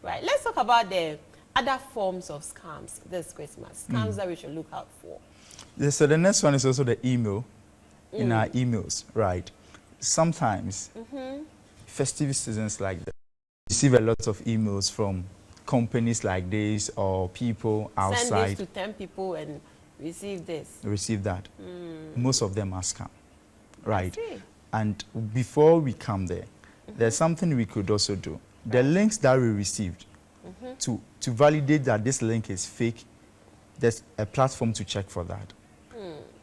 Right. Let's talk about the other forms of scams this Christmas. Scams that we should look out for. Yeah, so the next one is also the email. In our emails, right? Sometimes festive seasons like that, receive a lot of emails from companies like this or people outside. Send this to 10 people and receive this. Receive that. Most of them are scam, right? I see. And before we come there, there's something we could also do. The links that we received, to validate that this link is fake, there's a platform to check for that.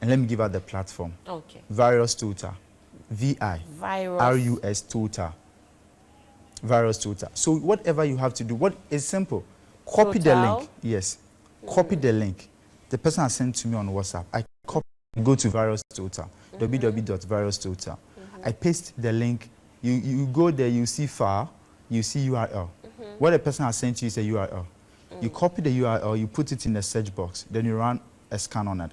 And let me give out the platform. Okay. Virus Tutor. V-I-R-U-S Tutor. Virus Tutor. So whatever you have to do, what is simple. Copy the link. Yes. Copy the link. The person has sent to me on WhatsApp. I copy, go to Virus Tutor. www.virustutor. I paste the link. You go there, you see file, you see URL. What the person has sent you is a URL. You copy the URL, you put it in the search box, then you run a scan on it.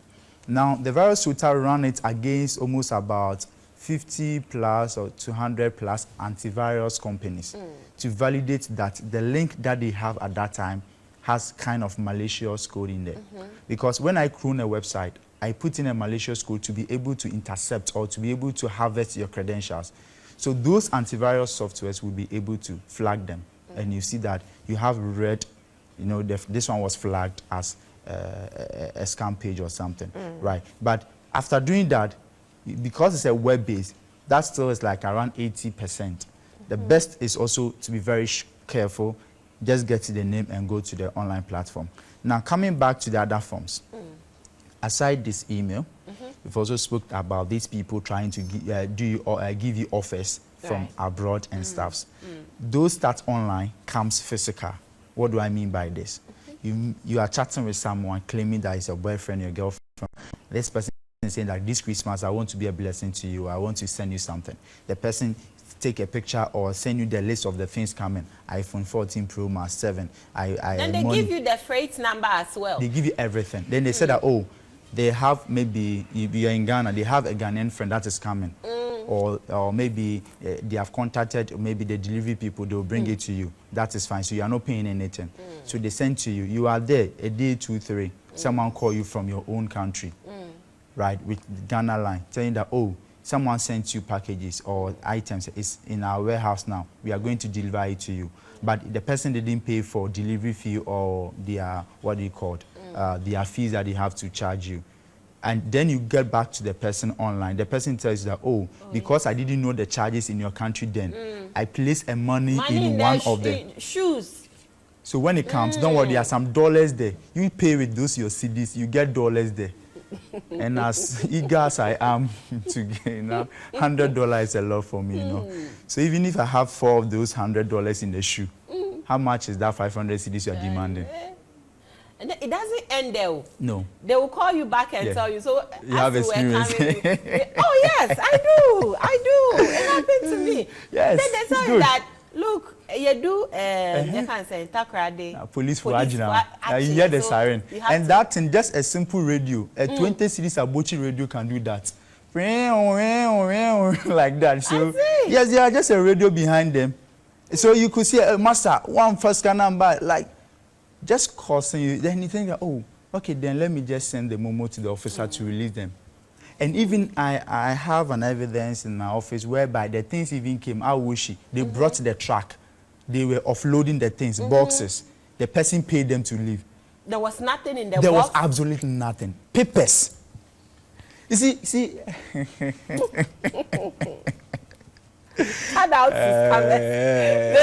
Now, the Virus Tutor run it against almost about 50 plus or 200 plus antivirus companies to validate that the link that they have at that time has kind of malicious code in there. Because when I clone a website, I put in a malicious code to be able to intercept or to be able to harvest your credentials. So those antivirus softwares will be able to flag them. And you see that you have red, you know, this one was flagged as a scam page or something, right? But after doing that, because it's a web-based, that still is like around 80%. The best is also to be very careful, just get to the name and go to the online platform. Now, coming back to the other forms, aside this email, we've also spoke about these people trying to give you offers from abroad and stuffs. Those that online comes physical. What do I mean by this? You are chatting with someone claiming that it's your boyfriend, your girlfriend. This person is saying that this Christmas I want to be a blessing to you. I want to send you something. The person take a picture or send you the list of the things coming. iPhone 14 Pro Max 7. Then they give you the freight number as well. They give you everything. Then they say that, oh, they have maybe, if you're in Ghana, they have a Ghanaian friend that is coming. Or maybe they have contacted maybe the delivery people, they'll bring it to you. That is fine. So you are not paying anything. So they send to you. You are there a day, 2, 3. Someone call you from your own country, right, with the Ghana line, telling that, oh, someone sent you packages or items. It's in our warehouse now. We are going to deliver it to you. But the person didn't pay for delivery fee or their, what do you call it, their fees that they have to charge you. And then you get back to the person online. The person tells you that, oh, because I didn't know the charges in your country then, I placed a money in one of the shoes. So when it comes, don't worry, there are some dollars there. You pay with those your CDs, you get dollars there. And as eager as I am to get, you know, $100 is a lot for me, you know. So even if I have 4 of those $100 in the shoe, how much is that 500 CDs you are demanding? And it doesn't end there. No. They will call you back and tell you. So you have experience. Oh yes, I do. It happened to me. Yes. Then they tell you that, look, you do you can say takrade. Police for now. You hear the siren. And that in just a simple radio, a 20 series Abochi radio can do that. Like that. So yes, there are just a radio behind them. So you could see master, one first number, like just causing you. Then you think that, oh, okay, then let me just send the memo to the officer to release them. And even I have an evidence in my office whereby the things even came out wishy. They brought the truck. They were offloading the things, boxes. The person paid them to leave. There was nothing in the box? There was absolutely nothing. Papers. You see. Shout out to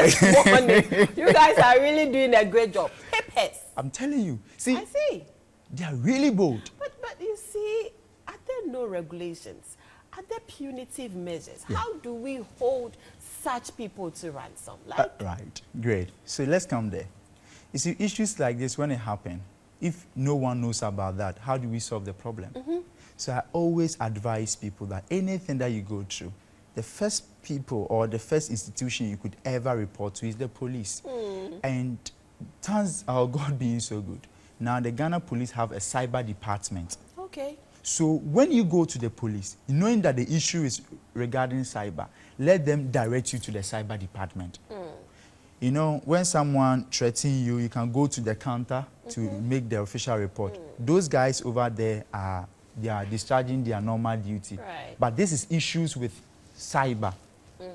this morning. You guys are really doing a great job. Papers. I'm telling you. See, I see. They are really bold. But you see, are there no regulations? Are there punitive measures? Yeah. How do we hold such people to ransom? Like, right. Great. So let's come there. You see, issues like this, when it happen, if no one knows about that, how do we solve the problem? So I always advise people that anything that you go through, the first people or the first institution you could ever report to is the police. And thanks our God being so good. Now the Ghana police have a cyber department. okay. So when you go to the police, knowing that the issue is regarding cyber, let them direct you to the cyber department. You know, when someone threatens you, you can go to the counter to make the official report. Those guys over there they are discharging their normal duty. Right. But this is issues with cyber.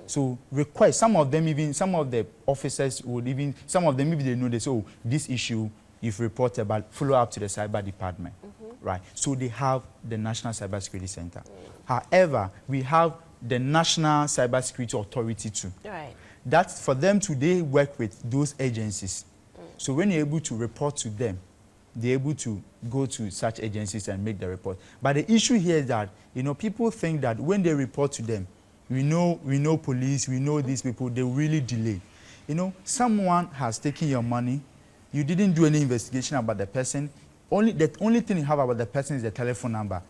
So request, some of the officers would even, some of them maybe they know this, oh, this issue you've reported, but follow up to the cyber department. Right. So they have the National Cybersecurity Center. However, we have the National Cybersecurity Authority too. Right. That's for them to, they work with those agencies. So when you're able to report to them, they're able to go to such agencies and make the report. But the issue here is that, you know, people think that when they report to them, we know police, we know these people, they really delay. You know, someone has taken your money, you didn't do any investigation about the person, the only thing you have about the person is the telephone number.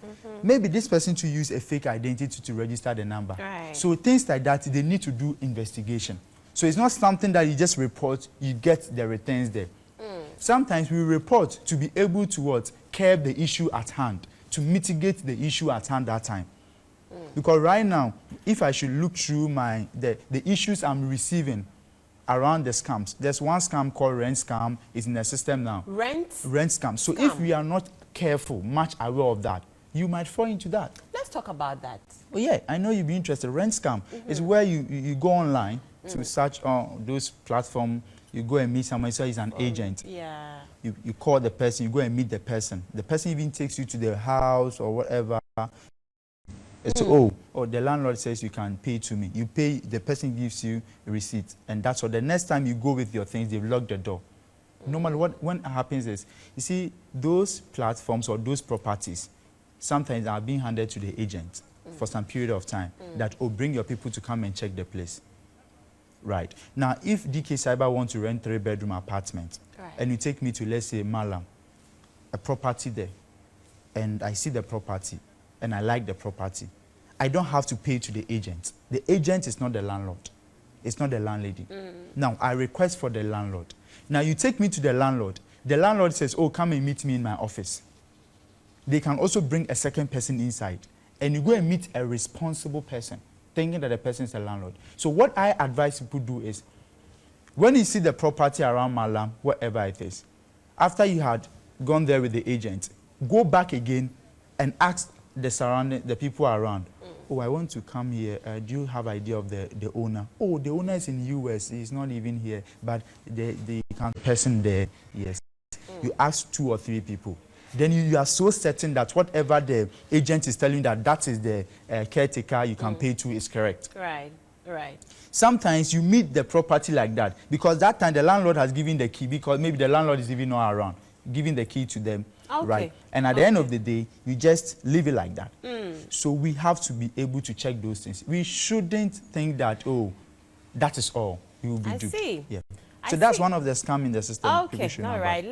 Maybe this person to use a fake identity to register the number. Right. So things like that, they need to do investigation. So it's not something that you just report, you get the returns there. Sometimes we report to be able to what? Curb the issue at hand, to mitigate the issue at hand that time. Because right now, if I should look through the issues I'm receiving around the scams, there's one scam called rent scam, is in the system now. Rent scam. So if we are not careful, much aware of that, you might fall into that. Let's talk about that. Oh yeah, I know you'd be interested. Rent scam is where you go online to search on those platforms. You go and meet someone, so he's an agent. Yeah. You call the person, you go and meet the person. The person even takes you to their house or whatever. So, the landlord says you can pay to me. You pay, the person gives you a receipt. And that's all. The next time you go with your things, they've locked the door. Normally, what happens is, you see, those platforms or those properties sometimes are being handed to the agent for some period of time that will bring your people to come and check the place. Right. Now, if DK Cyber wants to rent 3-bedroom apartment, and you take me to, let's say, Malam, a property there, and I see the property, and I like the property, I don't have to pay to the agent. The agent is not the landlord. It's not the landlady. Now, I request for the landlord. Now, you take me to the landlord. The landlord says, oh, come and meet me in my office. They can also bring a second person inside, and you go and meet a responsible person, thinking that the person is a landlord. So what I advise people do is, when you see the property around Malam, whatever it is, after you had gone there with the agent, go back again and ask the people around, oh, I want to come here. Do you have idea of the owner? Oh, the owner is in the US. He's not even here, but the person there, yes. You ask 2 or 3 people. Then you are so certain that whatever the agent is telling you that is the caretaker you can pay to is correct. Right. Sometimes you meet the property like that because that time the landlord has given the key, because maybe the landlord is even not around, giving the key to them. Right. And at the end of the day, you just leave it like that. So we have to be able to check those things. We shouldn't think that, oh, that is all. You will be duped. I see. Yeah. So that's one of the scams in the system. Okay, all right.